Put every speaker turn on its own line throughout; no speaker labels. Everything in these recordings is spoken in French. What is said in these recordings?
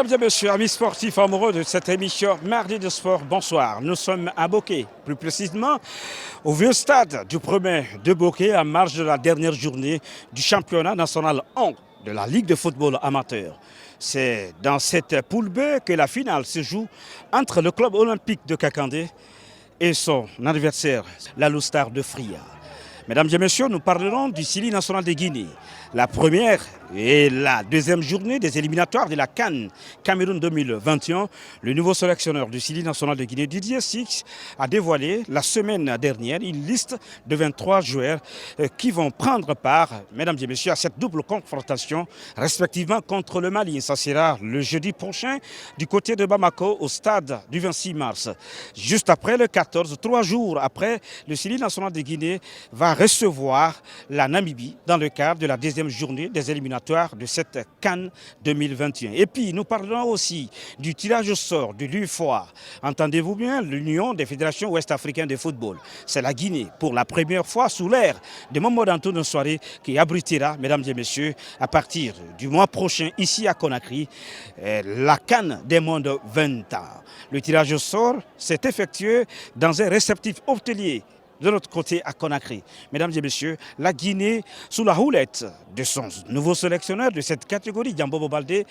Mesdames et messieurs, amis sportifs amoureux de cette émission Mardi de Sport, bonsoir. Nous sommes à Bokeh, plus précisément au vieux stade du premier de Bokeh, en marge de la dernière journée du championnat national 1 de la Ligue de football amateur. C'est dans cette poule B que la finale se joue entre le club olympique de Kakandé et son adversaire, l'Alostar de Fria. Mesdames et messieurs, nous parlerons du Sili national de Guinée. La première et la deuxième journée des éliminatoires de la CAN Cameroun 2021, le nouveau sélectionneur du Sili national de Guinée, Didier Six, a dévoilé la semaine dernière une liste de 23 joueurs qui vont prendre part, mesdames et messieurs, à cette double confrontation, respectivement contre le Mali. Ça sera le jeudi prochain du côté de Bamako au stade du 26 mars. Juste après le 14, 3 jours après, le Sili national de Guinée va recevoir la Namibie dans le cadre de la deuxième journée des éliminatoires de cette CAN 2021. Et puis, nous parlerons aussi du tirage au sort de l'UFOA. Entendez-vous bien, l'Union des fédérations ouest-africaines de football. C'est la Guinée, pour la première fois sous l'ère de Mamadou Antoine Soirée, qui abritera, mesdames et messieurs, à partir du mois prochain, ici à Conakry, la CAN des moins de 20 ans. Le tirage au sort s'est effectué dans un réceptif hôtelier de notre côté à Conakry. Mesdames et messieurs, la Guinée, sous la houlette de son nouveau sélectionneur de cette catégorie, Diambobo Baldé,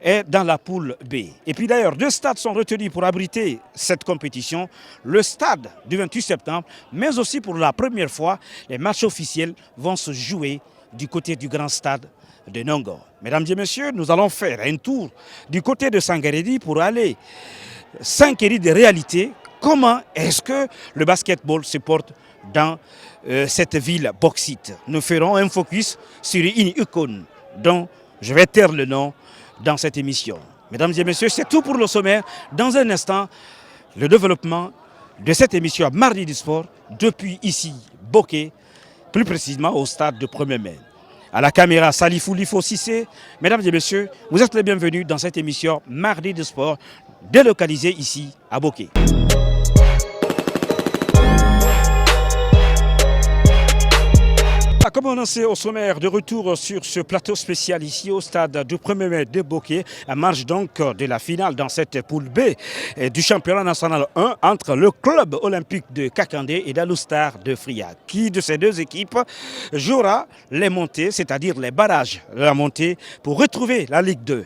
est dans la poule B. Et puis d'ailleurs, 2 stades sont retenus pour abriter cette compétition. Le stade du 28 septembre, mais aussi pour la première fois, les matchs officiels vont se jouer du côté du grand stade de Nongo. Mesdames et messieurs, nous allons faire un tour du côté de Sangaredi pour aller s'inquiéter des réalités. Comment est-ce que le basketball se porte dans cette ville bauxite? Nous ferons un focus sur une icône dont je vais taire le nom dans cette émission. Mesdames et messieurs, c'est tout pour le sommaire. Dans un instant, le développement de cette émission Mardi du Sport depuis ici, Bokeh, plus précisément au stade de 1er mai. À la caméra, Salifou Lifo Sissé. Mesdames et messieurs, vous êtes les bienvenus dans cette émission Mardi du Sport, délocalisée ici à Bokeh. Comme annoncé au sommaire, de retour sur ce plateau spécial ici au stade du 1er mai de Bokeh, à marge donc de la finale dans cette poule B du championnat national 1 entre le club olympique de Kakandé et l'Alostar de Fria. Qui de ces deux équipes jouera les montées, c'est-à-dire les barrages de la montée pour retrouver la Ligue 2?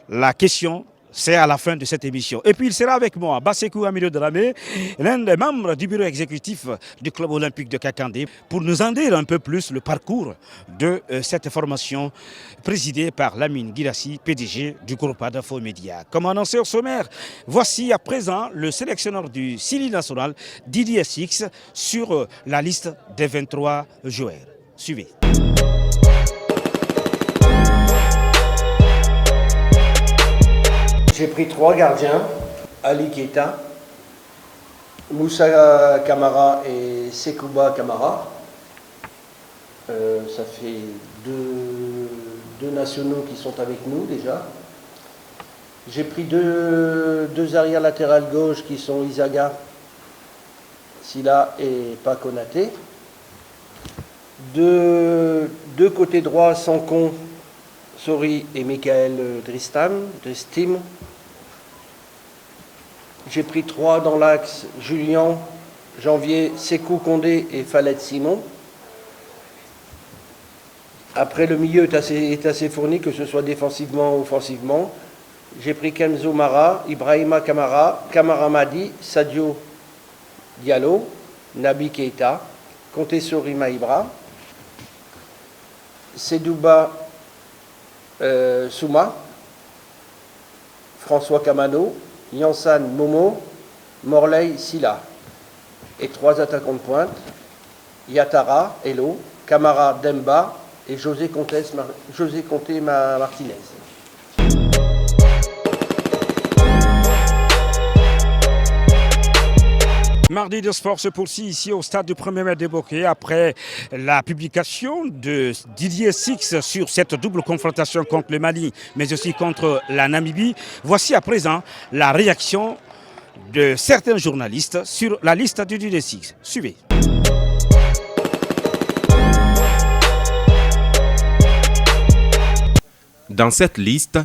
La question, c'est à la fin de cette émission. Et puis il sera avec moi, Bassekou Amidou Dramé, l'un des membres du bureau exécutif du club olympique de Kakandé, pour nous en dire un peu plus le parcours de cette formation présidée par Lamine Guirassi, PDG du groupe Adafo Média. Comme annoncé au sommaire, voici à présent le sélectionneur du Sili national, Didier Six, sur la liste des 23 joueurs. Suivez.
J'ai pris 3 gardiens, Ali Keita, Moussa Kamara et Sekouba Kamara. Ça fait deux nationaux qui sont avec nous déjà. J'ai pris deux arrières latérales gauche qui sont Isaga, Silla et Pakonaté. Deux côtés droits, Sankon, Sori et Michael Dristim. J'ai pris 3 dans l'axe, Julien, Janvier, Sékou Condé et Falette Simon. Après, le milieu est assez fourni, que ce soit défensivement ou offensivement. J'ai pris Kenzo Mara, Ibrahima Kamara, Kamara Madi, Sadio Diallo, Nabi Keita, Conté Sori Maïbra, Sedouba Souma, François Kamano, Yansan Momo, Morley Silla. Et 3 attaquants de pointe, Yatara, Elo, Kamara Demba et José Conté Martinez.
Mardi de sport se poursuit ici au stade du 1er mai de Bokeh après la publication de Didier Six sur cette double confrontation contre le Mali, mais aussi contre la Namibie. Voici à présent la réaction de certains journalistes sur la liste de Didier Six. Suivez.
Dans cette liste,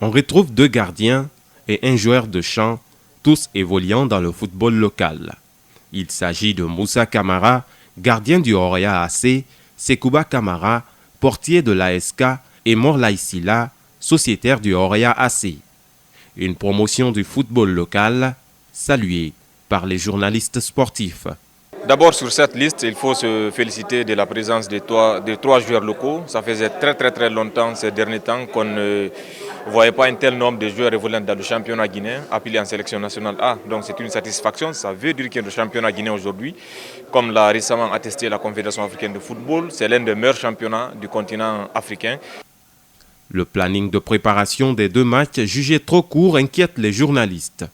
On retrouve 2 gardiens et un joueur de champ, tous évoluant dans le football local. Il s'agit de Moussa Camara, gardien du Oria AC, Sekouba Camara, portier de l'ASK, et Morlaï Silla, sociétaire du Oria AC. Une promotion du football local saluée par les journalistes sportifs.
D'abord sur cette liste, il faut se féliciter de la présence de 3 joueurs locaux. Ça faisait très longtemps ces derniers temps qu'on ne voyait pas un tel nombre de joueurs évoluant dans le championnat guinéen, appelés en sélection nationale A. Donc c'est une satisfaction, ça veut dire que le championnat guinéen aujourd'hui, comme l'a récemment attesté la Confédération africaine de football, c'est l'un des meilleurs championnats du continent africain.
Le planning de préparation des 2 matchs jugé trop court inquiète les journalistes.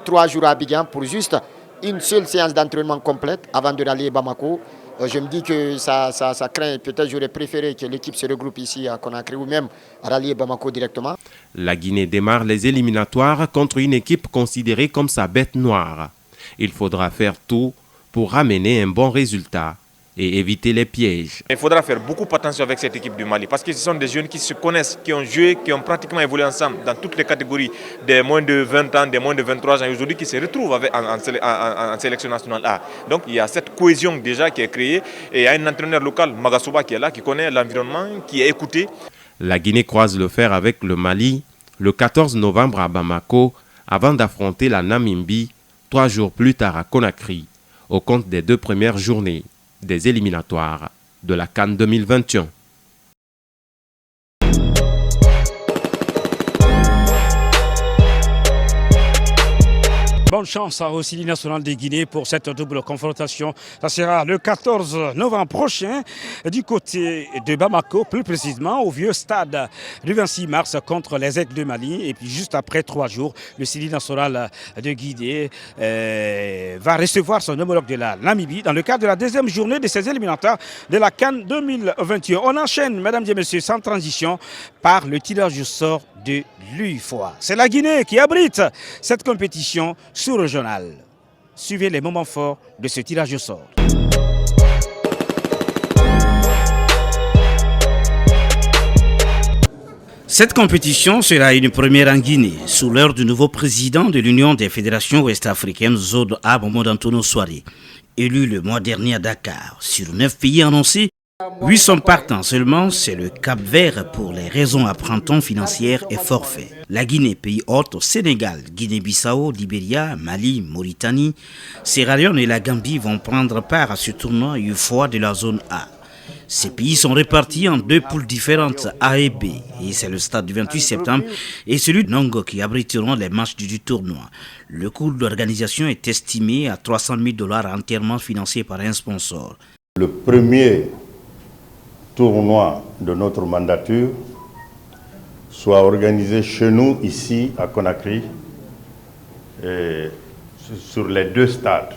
3 jours à Abidjan pour juste une seule séance d'entraînement complète avant de aller à Bamako. Je me dis que ça craint. Peut-être j'aurais préféré que l'équipe se regroupe ici à Conakry ou même à rallier Bamako directement.
La Guinée démarre les éliminatoires contre une équipe considérée comme sa bête noire. Il faudra faire tout pour ramener un bon résultat et éviter les pièges.
Il faudra faire beaucoup attention avec cette équipe du Mali parce que ce sont des jeunes qui se connaissent, qui ont joué, qui ont pratiquement évolué ensemble dans toutes les catégories, des moins de 20 ans, des moins de 23 ans et aujourd'hui qui se retrouvent en sélection nationale A. Donc il y a cette cohésion déjà qui est créée et il y a un entraîneur local, Magasouba, qui est là, qui connaît l'environnement, qui est écouté.
La Guinée croise le fer avec le Mali le 14 novembre à Bamako avant d'affronter la Namibie 3 jours plus tard à Conakry au compte des 2 premières journées des éliminatoires de la CAN 2021.
Bonne chance au Sili national de Guinée pour cette double confrontation. Ça sera le 14 novembre prochain du côté de Bamako, plus précisément au vieux stade du 26 mars contre les Aigles de Mali. Et puis juste après 3 jours, le Sili national de Guinée va recevoir son homologue de la Namibie dans le cadre de la 2e journée de ces éliminatoires de la CAN 2021. On enchaîne, mesdames et messieurs, sans transition, par le tirage au sort de l'UFOA. C'est la Guinée qui abrite cette compétition sous-régionale. Suivez les moments forts de ce tirage au sort. Cette compétition sera une première en Guinée, sous l'heure du nouveau président de l'Union des fédérations ouest-africaines, Zod A. Mohamed Antonio Souaré, élu le mois dernier à Dakar. Sur 9 pays annoncés, 8 sont partants seulement, c'est le Cap-Vert pour les raisons apprentons financières et forfaits. La Guinée, pays hôte, Sénégal, Guinée-Bissau, Libéria, Mali, Mauritanie, Sierra Leone et la Gambie vont prendre part à ce tournoi UFOA de la zone A. Ces pays sont répartis en 2 poules différentes, A et B, et c'est le stade du 28 septembre et celui de Nongo qui abriteront les matchs du tournoi. Le coût d'organisation est estimé à $300 000 entièrement financé par un sponsor.
Le premier tournoi de notre mandature soit organisé chez nous, ici à Conakry, et sur les 2 stades,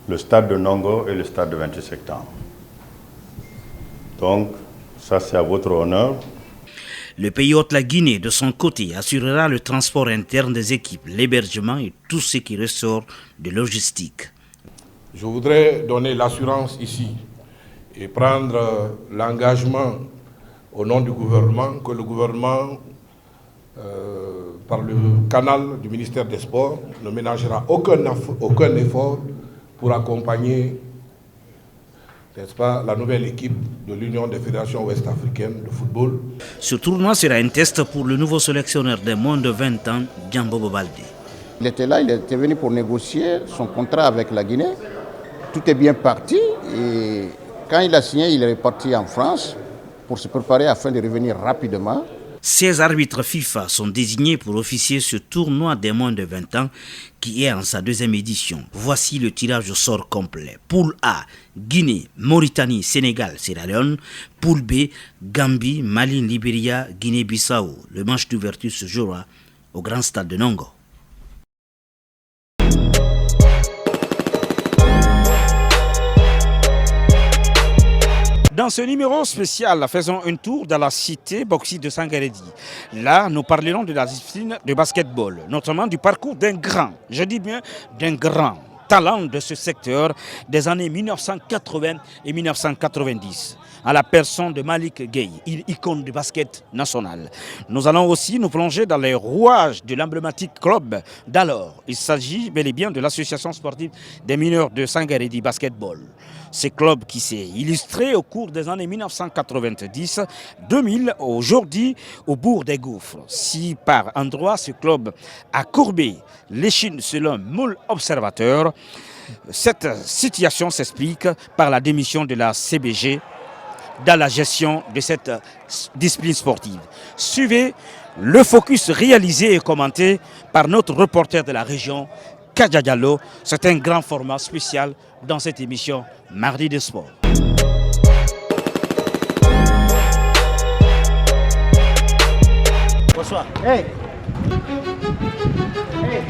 le stade de Nongo et le stade de 28 septembre. Donc, ça c'est à votre honneur.
Le pays hôte, la Guinée, de son côté, assurera le transport interne des équipes, l'hébergement et tout ce qui ressort de logistique.
Je voudrais donner l'assurance ici et prendre l'engagement au nom du gouvernement, que le gouvernement, par le canal du ministère des Sports, ne ménagera aucun effort pour accompagner, n'est-ce pas, la nouvelle équipe de l'Union des fédérations ouest-africaines de football.
Ce tournoi sera un test pour le nouveau sélectionneur des moins de 20 ans, Djambo Baldé.
Il était là, il était venu pour négocier son contrat avec la Guinée. Tout est bien parti et quand il a signé, il est reparti en France pour se préparer afin de revenir rapidement.
16 arbitres FIFA sont désignés pour officier ce tournoi des moins de 20 ans qui est en sa 2e édition. Voici le tirage au sort complet. Poule A, Guinée, Mauritanie, Sénégal, Sierra Leone. Poule B, Gambie, Mali, Libéria, Guinée-Bissau. Le match d'ouverture se jouera au grand stade de Nongo. Dans ce numéro spécial, faisons un tour dans la cité bauxite de Sangaredi. Là, nous parlerons de la discipline de basketball, notamment du parcours d'un grand, je dis bien d'un grand talents de ce secteur des années 1980 et 1990, à la personne de Malick Gueye, icône du basket national. Nous allons aussi nous plonger dans les rouages de l'emblématique club d'alors. Il s'agit bel et bien de l'association sportive des mineurs de Sangaredi Basketball. Ce club qui s'est illustré au cours des années 1990-2000, aujourd'hui au bourg des Gouffres. Si par endroit ce club a courbé l'échine selon moult observateurs, cette situation s'explique par la démission de la CBG dans la gestion de cette discipline sportive. Suivez le focus réalisé et commenté par notre reporter de la région, Kadja Diallo. C'est un grand format spécial dans cette émission Mardi de Sport.
Bonsoir. Hey. Hey.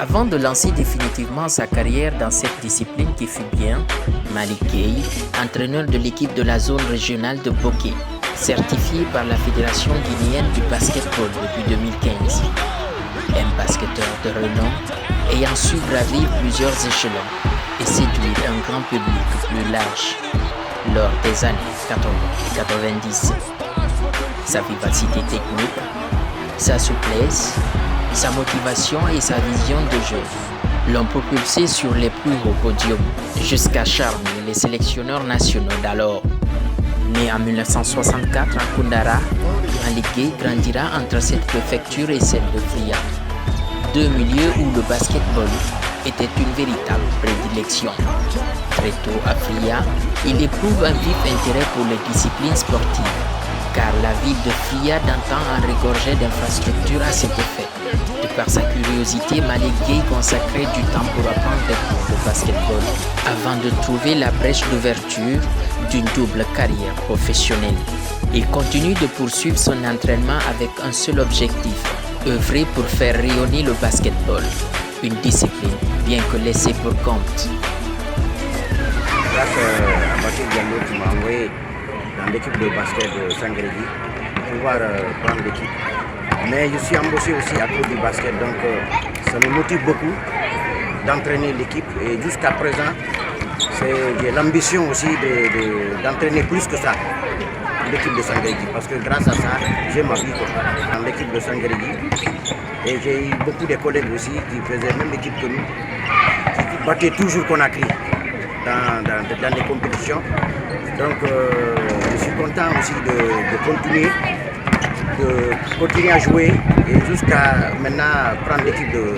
Avant de lancer définitivement sa carrière dans cette discipline qui fut bien, Malick Gueye, entraîneur de l'équipe de la zone régionale de Boké, certifié par la Fédération guinéenne du basketball depuis 2015. Un basketteur de renom ayant su gravir plusieurs échelons et séduire un grand public plus large lors des années 80 et 90. Sa vivacité technique, sa souplesse, sa motivation et sa vision de jeu l'ont propulsé sur les plus hauts podiums jusqu'à charmer les sélectionneurs nationaux d'alors. Né en 1964 à Koundara, Malick Gueye grandira entre cette préfecture et celle de Fria, deux milieux où le basketball était une véritable prédilection. Très tôt à Fria, il éprouve un vif intérêt pour les disciplines sportives, car la ville de Fria d'antan en regorgeait d'infrastructures à cet effet. De par sa curiosité, Malick Gueye consacrait du temps pour apprendre des cours de basketball avant de trouver la brèche d'ouverture d'une double carrière professionnelle. Il continue de poursuivre son entraînement avec un seul objectif, œuvrer pour faire rayonner le basketball, une discipline bien que laissée pour compte.
Grâce à Bachir Diallo qui m'a envoyé dans l'équipe de basket de Sangaredi pour pouvoir prendre l'équipe. Mais je suis embauché aussi à cause du basket, donc ça me motive beaucoup d'entraîner l'équipe. Et jusqu'à présent, j'ai l'ambition aussi d'entraîner plus que ça l'équipe de Sangaredi. Parce que grâce à ça, j'ai ma vie dans l'équipe de Sangaredi. Et j'ai eu beaucoup de collègues aussi qui faisaient même l'équipe que nous, qui battaient toujours Conakry dans les compétitions. Donc je suis content aussi de continuer à jouer et jusqu'à maintenant prendre l'équipe de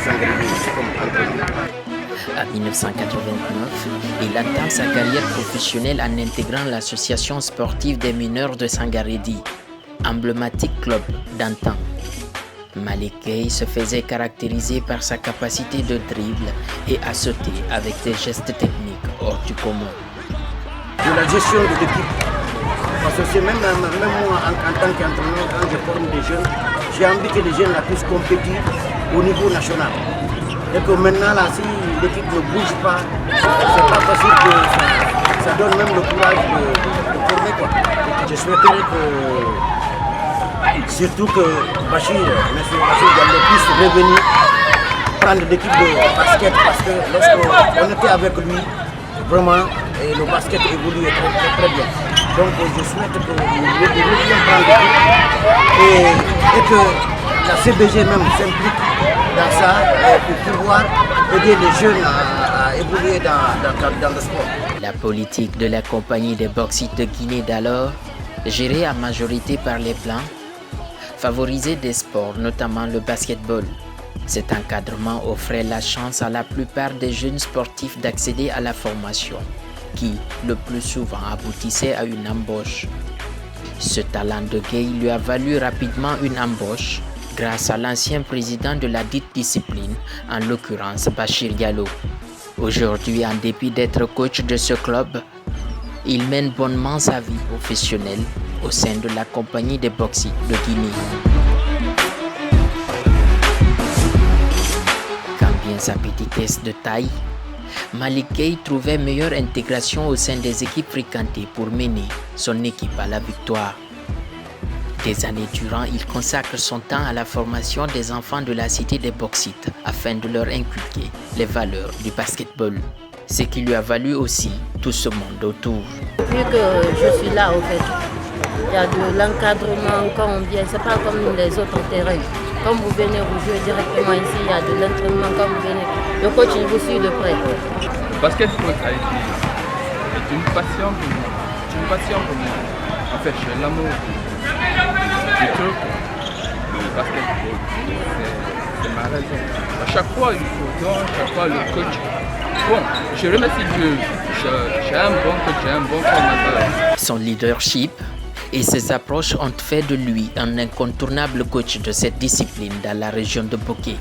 Sangaredi comme entraîneur.
En 1989, il entame sa carrière professionnelle en intégrant l'association sportive des mineurs de Sangaredi, emblématique club d'antan. Malick Gueye se faisait caractériser par sa capacité de dribble et à sauter avec des gestes techniques hors du commun.
De la gestion de l'équipe, parce que c'est même moi en tant qu'entraîneur, quand je forme des jeunes, j'ai envie que les jeunes puissent compétir au niveau national. Et que maintenant, là, si l'équipe ne bouge pas, c'est pas facile que ça donne même le courage de former, quoi. Je souhaiterais surtout que Bachir Diallo puisse revenir prendre l'équipe de basket, parce que lorsqu'on était avec lui, vraiment, le basket évolue très bien. Donc je souhaite que nous revienne prendre l'équipe et que la CBG même s'implique dans ça pour pouvoir aider les jeunes à évoluer dans le sport.
La politique de la compagnie des bauxites de Guinée d'alors, gérée à majorité par les Blancs, favorisait des sports, notamment le basketball. Cet encadrement offrait la chance à la plupart des jeunes sportifs d'accéder à la formation, qui, le plus souvent, aboutissait à une embauche. Ce talent de Gueye lui a valu rapidement une embauche grâce à l'ancien président de la dite discipline, en l'occurrence Bachir Diallo. Aujourd'hui, en dépit d'être coach de ce club, il mène bonnement sa vie professionnelle au sein de la compagnie des bauxites de Guinée. Quand bien sa petitesse de taille, Malick Gueye trouvait meilleure intégration au sein des équipes fréquentées pour mener son équipe à la victoire. Des années durant, il consacre son temps à la formation des enfants de la cité des bauxites afin de leur inculquer les valeurs du basketball. Ce qui lui a valu aussi tout ce monde autour.
Vu que je suis là, au fait, il y a de l'encadrement quand on vient, c'est pas comme les autres terrains. Quand vous venez, vous jouez directement ici, il y a de l'entraînement quand vous venez. Le coach, il vous suit de près.
Le basketball est une passion pour moi. C'est une passion pour moi. En fait, j'ai l'amour du truc. Le basketball, c'est ma raison. À chaque fois, il faut donc, à chaque fois, le coach. Bon, je remercie Dieu. J'ai un bon coach, j'ai un bon formateur.
Son leadership et ses approches ont fait de lui un incontournable coach de cette discipline dans la région de Bokeh.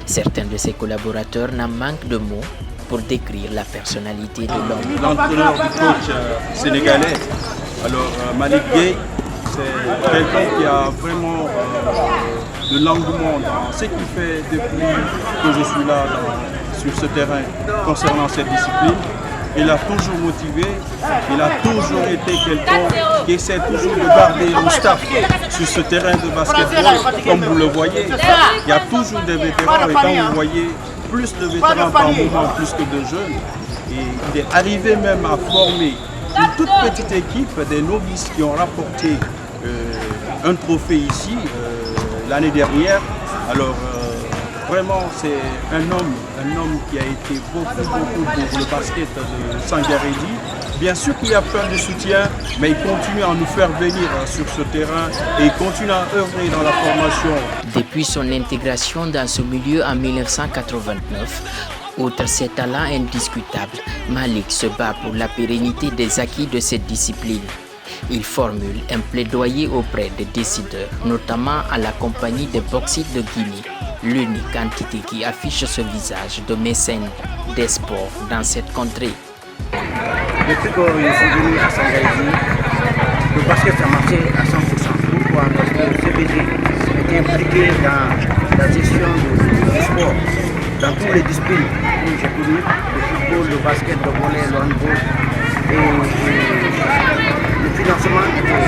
Certains de ses collaborateurs n'en manquent de mots pour décrire la personnalité de l'homme.
L'entraîneur du coach sénégalais, alors Malick Gueye, c'est quelqu'un qui a vraiment de l'engouement dans ce qu'il fait depuis que je suis là sur ce terrain concernant cette discipline. Il a toujours motivé, il a toujours été quelqu'un qui essaie toujours de garder le staff sur ce terrain de basketball. Comme vous le voyez, il y a toujours des vétérans et quand vous voyez plus de vétérans par moment, plus que de jeunes, et il est arrivé même à former une toute petite équipe des novices qui ont rapporté un trophée ici l'année dernière. Alors vraiment, c'est un homme qui a été beaucoup pour le basket de Sangaredi. Bien sûr qu'il y a plein de soutien, mais il continue à nous faire venir sur ce terrain et il continue à œuvrer dans la formation.
Depuis son intégration dans ce milieu en 1989, outre ses talents indiscutables, Malick se bat pour la pérennité des acquis de cette discipline. Il formule un plaidoyer auprès des décideurs, notamment à la compagnie des bauxites de Guinée, l'unique entité qui affiche ce visage de mécène des sports dans cette contrée.
Depuis que je suis venu à Sangaredi, le basket a marché à 100%. Pourquoi? Parce que le CBG est impliqué dans la gestion du sport, dans toutes les disciplines que j'ai connues, le football, le basket, le volley, le handball. Et le financement était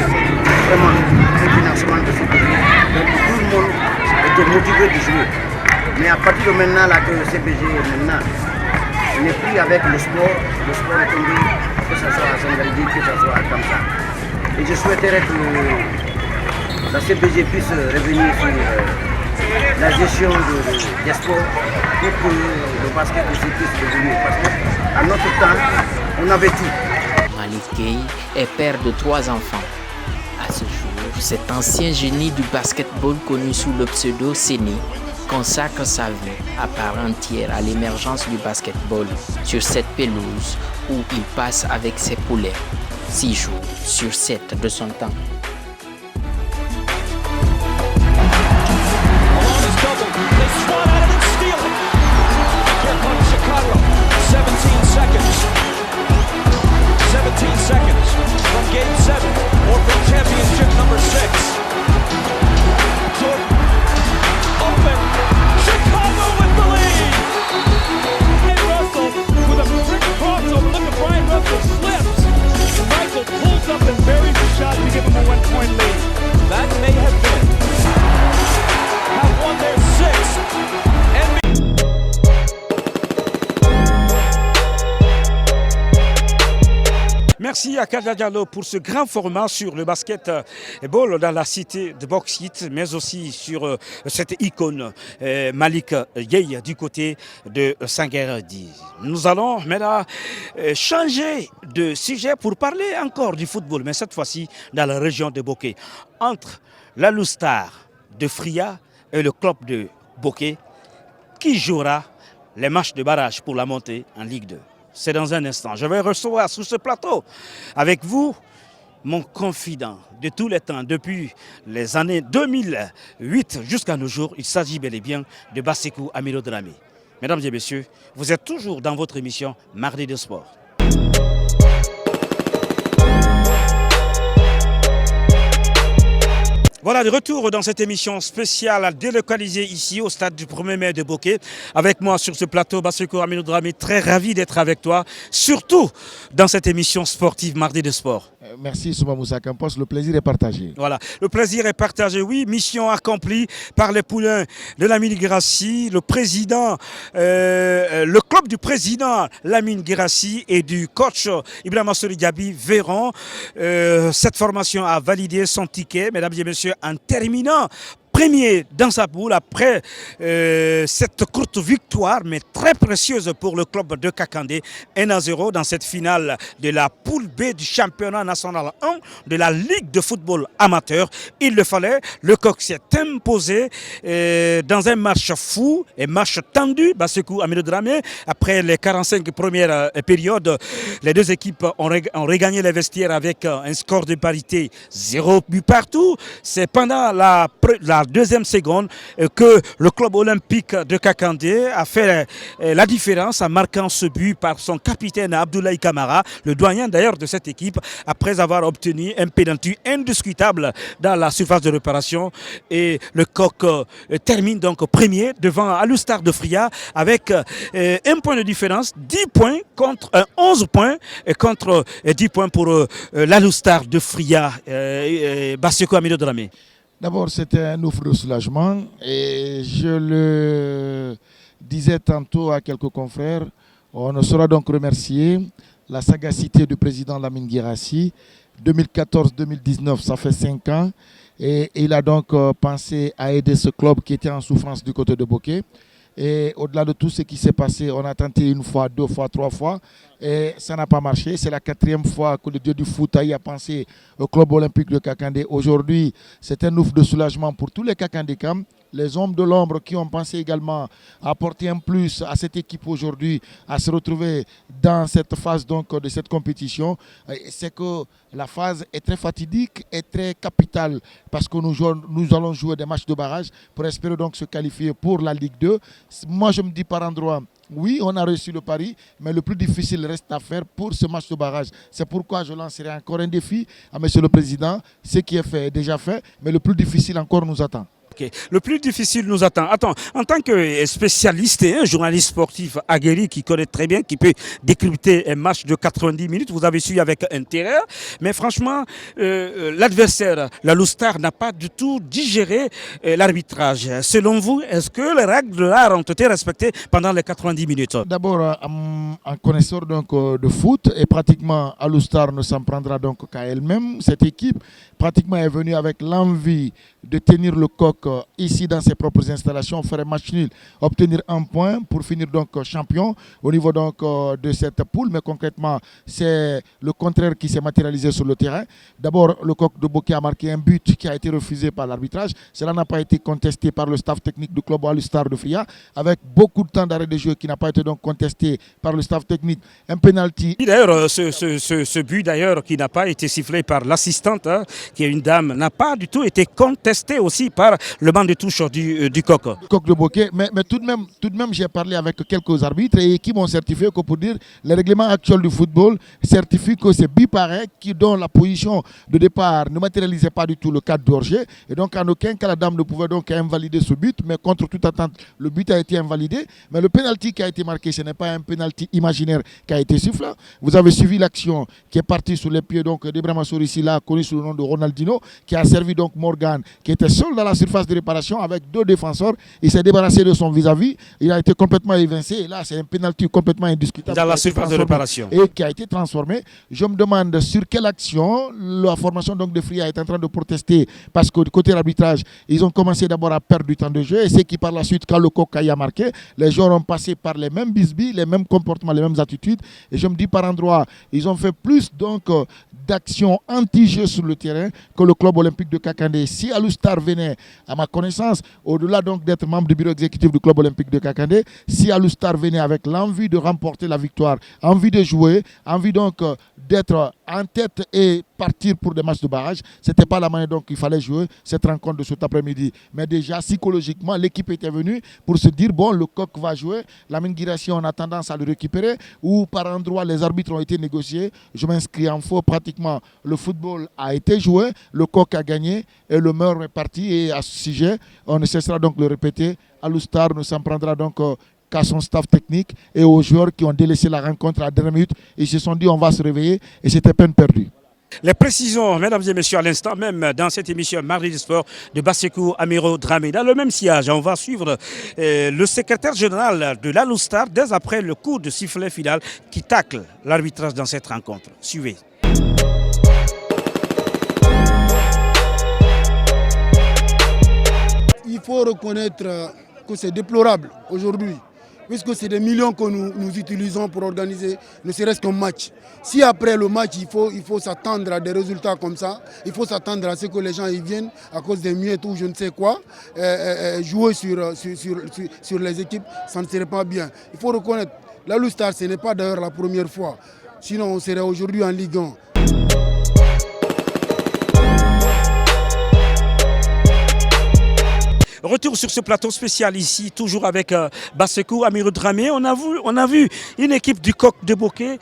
vraiment un financement de CBG. Donc tout le monde était motivé de jouer. Mais à partir de maintenant, là, que le CBG n'est plus avec le sport est tombé, que ce soit à Sangaredi, que ce soit à Kamsa. Et je souhaiterais que la CBG puisse revenir sur la gestion des sports pour que le basket aussi puisse revenir. Parce qu'à notre temps, on avait tout.
Malick Gueye est père de 3 enfants. À ce jour, cet ancien génie du basketball connu sous le pseudo Séné consacre sa vie à part entière à l'émergence du basketball sur cette pelouse où il passe avec ses poulets 6 jours sur 7 de son temps.
Merci à Kada Diallo pour ce grand format sur le basketball dans la cité de bauxite, mais aussi sur cette icône Malick Gueye du côté de Sangaredi. Nous allons maintenant changer de sujet pour parler encore du football, mais cette fois-ci dans la région de Bokeh. Entre la Loustar de Fria et le club de Bokeh, qui jouera les matchs de barrage pour la montée en Ligue 2? C'est dans un instant. Je vais recevoir sur ce plateau avec vous mon confident de tous les temps, depuis les années 2008 jusqu'à nos jours. Il s'agit bel et bien de Bassekou Amilo Dramé. Mesdames et messieurs, vous êtes toujours dans votre émission Mardi de Sport. Voilà, de retour dans cette émission spéciale délocalisée ici au stade du 1er mai de Bokeh. Avec moi sur ce plateau, Bassirou Aminou Dramé, très ravi d'être avec toi, surtout dans cette émission sportive Mardi de Sport.
Merci Souma Moussa Campos, le plaisir est partagé.
Voilà, le plaisir est partagé, oui, mission accomplie par les poulains de Lamine Guirassy, le président, le club du président Lamine Guirassy et du coach Ibrahima Sori Diaby verront cette formation a validé son ticket, mesdames et messieurs, en terminant premier dans sa poule après cette courte victoire, mais très précieuse pour le club de Kakandé, 1-0 dans cette finale de la poule B du championnat national 1 de la Ligue de football amateur. Il le fallait, le coq s'est imposé dans un match fou et match tendu. Bassirou Aminou Dramé, après les 45 premières périodes, les deux équipes ont regagné les vestiaires avec un score de parité 0 but partout. C'est pendant la deuxième seconde que le club olympique de Kakandé a fait la différence en marquant ce but par son capitaine Abdoulaye Kamara, le doyen d'ailleurs de cette équipe, après avoir obtenu un pénalty indiscutable dans la surface de réparation. Et le coq termine donc premier devant Alustar de Fria avec un point de différence, 10 points contre 11 points et contre 10 points pour l'Alustar de Fria. Bassirou Aminou Dramé.
D'abord, c'était un offre de soulagement et je le disais tantôt à quelques confrères, on ne saura donc remercier la sagacité du président Lamine Guirassy. 2014-2019, ça fait 5 ans et il a donc pensé à aider ce club qui était en souffrance du côté de Bokeh. Et au-delà de tout ce qui s'est passé, on a tenté une fois, 2 fois, 3 fois et ça n'a pas marché. C'est la 4e fois que le dieu du foot a pensé au club olympique de Kakandé. Aujourd'hui, c'est un ouf de soulagement pour tous les Kakandékam, les hommes de l'ombre qui ont pensé également apporter un plus à cette équipe aujourd'hui, à se retrouver dans cette phase donc de cette compétition. C'est que la phase est très fatidique et très capitale parce que nous allons jouer des matchs de barrage pour espérer donc se qualifier pour la Ligue 2. Moi, je me dis par endroit, oui, on a reçu le pari, mais le plus difficile reste à faire pour ce match de barrage. C'est pourquoi je lancerai encore un défi à M. le Président. Ce qui est fait est déjà fait, mais le plus difficile encore nous attend.
Okay. Le plus difficile nous attend. Attends, en tant que spécialiste et un journaliste sportif aguerri qui connaît très bien, qui peut décrypter un match de 90 minutes, vous avez suivi avec intérêt, mais franchement, l'adversaire, la Lustar, n'a pas du tout digéré l'arbitrage. Selon vous, est-ce que les règles de l'art ont été respectées pendant les 90 minutes?
D'abord, en connaisseur donc, de foot, et pratiquement Alustar ne s'en prendra donc qu'à elle-même. Cette équipe pratiquement est venue avec l'envie de tenir le coq ici dans ses propres installations, faire un match nul, obtenir un point pour finir donc champion au niveau donc de cette poule. Mais concrètement, c'est le contraire qui s'est matérialisé sur le terrain. D'abord, le coq de Bokeh a marqué un but qui a été refusé par l'arbitrage. Cela n'a pas été contesté par le staff technique du club Alustar de Fria, avec beaucoup de temps d'arrêt de jeu qui n'a pas été donc contesté par le staff technique. Un penalty.
D'ailleurs, ce but d'ailleurs qui n'a pas été sifflé par l'assistante, hein, qui est une dame, n'a pas du tout été contesté aussi par le banc de touche du coq.
Coq de Bokeh, mais tout de même j'ai parlé avec quelques arbitres et qui m'ont certifié que pour dire le règlement actuel du football certifie que c'est bipareil qui dont la position de départ ne matérialisait pas du tout le cadre d'orger et donc en aucun cas la dame ne pouvait donc invalider ce but, mais contre toute attente le but a été invalidé, mais le penalty qui a été marqué ce n'est pas un penalty imaginaire qui a été sifflé. Vous avez suivi l'action qui est partie sous les pieds donc d'Ibrahima Sori Silla, connu sous le nom de Ronaldinho, qui a servi donc Morgan qui était seul dans la surface de réparation avec 2 défenseurs. Il s'est débarrassé de son vis-à-vis. Il a été complètement évincé. Et là, c'est un pénalty complètement indiscutable.
Dans la surface de réparation.
Et qui a été transformé. Je me demande sur quelle action la formation donc de Fria est en train de protester parce que du côté de l'arbitrage, ils ont commencé d'abord à perdre du temps de jeu. Et c'est qui par la suite, quand le coq a marqué, les joueurs ont passé par les mêmes bisbilles, les mêmes comportements, les mêmes attitudes. Et je me dis par endroit, ils ont fait plus donc d'actions anti-jeu sur le terrain que le club olympique de Kakandé. Si Alustar venait, à ma connaissance, au-delà donc d'être membre du bureau exécutif du club olympique de Kakandé, si Alustar venait avec l'envie de remporter la victoire, envie de jouer, envie donc d'être en tête et partir pour des matchs de barrage. Ce n'était pas la manière dont il fallait jouer cette rencontre de cet après-midi. Mais déjà, psychologiquement, l'équipe était venue pour se dire, bon, le Coq va jouer. Lamine Guirassy, on a tendance à le récupérer. Ou par endroit, les arbitres ont été négociés. Je m'inscris en faux. Pratiquement, le football a été joué. Le Coq a gagné et le meilleur est parti. Et à ce sujet, on ne cessera donc de le répéter. Alustar ne s'en prendra donc qu'à son staff technique et aux joueurs qui ont délaissé la rencontre à la dernière minute. Ils se sont dit on va se réveiller et c'était peine perdue.
Les précisions, mesdames et messieurs, à l'instant même dans cette émission Mardi du Sport de Bassekou Amiro Dramé. Dans le même sillage, on va suivre le secrétaire général de l'Alustar dès après le coup de sifflet final qui tacle l'arbitrage dans cette rencontre. Suivez.
Il faut reconnaître que c'est déplorable aujourd'hui, puisque c'est des millions que nous utilisons pour organiser ne serait-ce qu'un match. Si après le match, il faut s'attendre à des résultats comme ça, il faut s'attendre à ce que les gens y viennent à cause des miettes ou je ne sais quoi, jouer sur les équipes, ça ne serait pas bien. Il faut reconnaître, l'Alustar, ce n'est pas d'ailleurs la première fois, sinon on serait aujourd'hui en Ligue 1.
Retour sur ce plateau spécial ici, toujours avec Bassekou Amiro Dramé. On a vu une équipe du Coq de Bokeh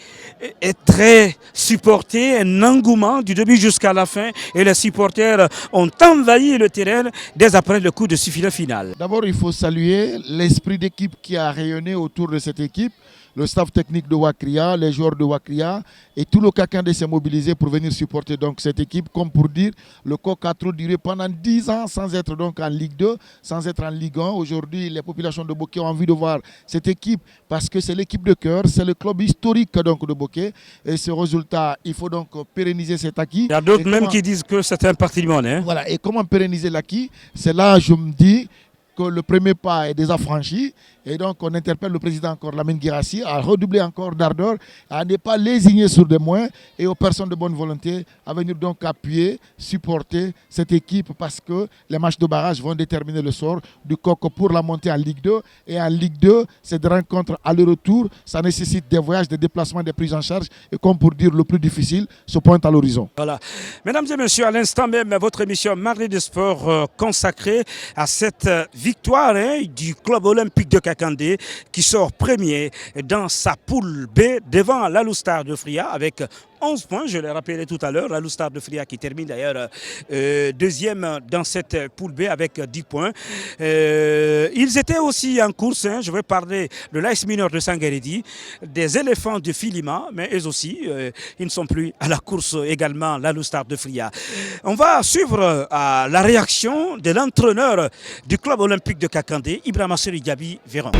est très supportée, un engouement du début jusqu'à la fin. Et les supporters ont envahi le terrain dès après le coup de sifflet final.
D'abord, il faut saluer l'esprit d'équipe qui a rayonné autour de cette équipe. Le staff technique de Wakria, les joueurs de Wakria et tout le Kakandé s'est mobilisé pour venir supporter donc cette équipe. Comme pour dire, le Coq a trop duré pendant 10 ans sans être donc en Ligue 2, sans être en Ligue 1. Aujourd'hui, les populations de Bokeh ont envie de voir cette équipe parce que c'est l'équipe de cœur, c'est le club historique donc de Bokeh. Et ce résultat, il faut donc pérenniser cet acquis.
Il y a d'autres même qui disent que c'est un patrimoine. Hein.
Voilà, et comment pérenniser l'acquis? C'est là, je me dis, que le premier pas est déjà franchi et donc on interpelle le président encore Lamine Guirassy à redoubler encore d'ardeur, à ne pas lésigner sur des moyens et aux personnes de bonne volonté à venir donc appuyer, supporter cette équipe parce que les matchs de barrage vont déterminer le sort du Coq pour la montée en Ligue 2 et en Ligue 2, c'est des rencontres aller-retour, ça nécessite des voyages, des déplacements, des prises en charge et comme pour dire le plus difficile se pointe à l'horizon.
Voilà. Mesdames et messieurs, à l'instant même, votre émission Mardi de Sport consacrée à cette victoire du club olympique de Kakandé qui sort premier dans sa poule B devant l'Alustar de Fria avec 11 points, je l'ai rappelé tout à l'heure, l'Alustar de Fria qui termine d'ailleurs deuxième dans cette poule B avec 10 points. Ils étaient aussi en course, je vais parler de l'AS Mineur de Sangaredi, des éléphants de Filima, mais eux aussi, ils ne sont plus à la course également, l'Alustar de Fria. On va suivre la réaction de l'entraîneur du club olympique de Kakandé, Ibrahima Seri Gabi Véran.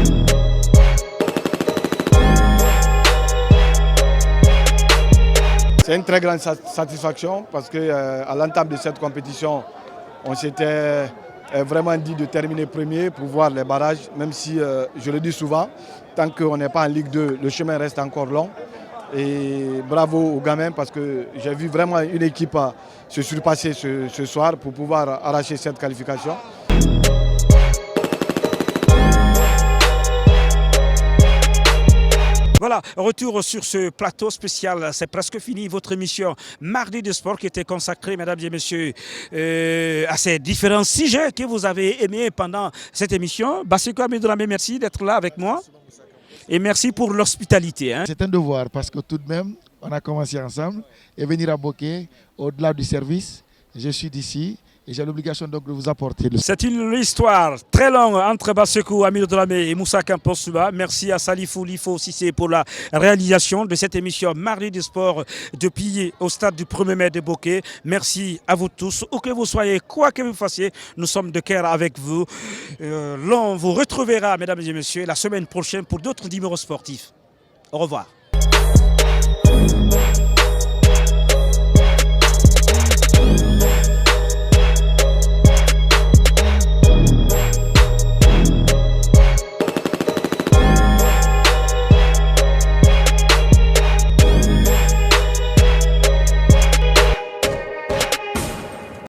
C'est une très grande satisfaction parce qu'à l'entame de cette compétition, on s'était vraiment dit de terminer premier pour voir les barrages, même si, je le dis souvent, tant qu'on n'est pas en Ligue 2, le chemin reste encore long. Et bravo aux gamins parce que j'ai vu vraiment une équipe se surpasser ce soir pour pouvoir arracher cette qualification.
Voilà, retour sur ce plateau spécial. C'est presque fini votre émission Mardi de Sport qui était consacrée, mesdames et messieurs, à ces différents sujets que vous avez aimés pendant cette émission. Bassekou Amiro Dramé, merci d'être là avec moi. Et merci pour l'hospitalité. Hein.
C'est un devoir parce que tout de même, on a commencé ensemble et venir à Bokeh, au-delà du service, je suis d'ici. Et j'ai l'obligation donc de vous apporter.
C'est une histoire très longue entre Bassekou Amiro Dramé et Moussa Campos Souba. Merci à Salifou Lifo Sissé pour la réalisation de cette émission Mardi du Sport depuis au stade du 1er mai de Bokeh. Merci à vous tous. Où que vous soyez, quoi que vous fassiez, nous sommes de cœur avec vous. L'on vous retrouvera, mesdames et messieurs, la semaine prochaine pour d'autres numéros sportifs. Au revoir.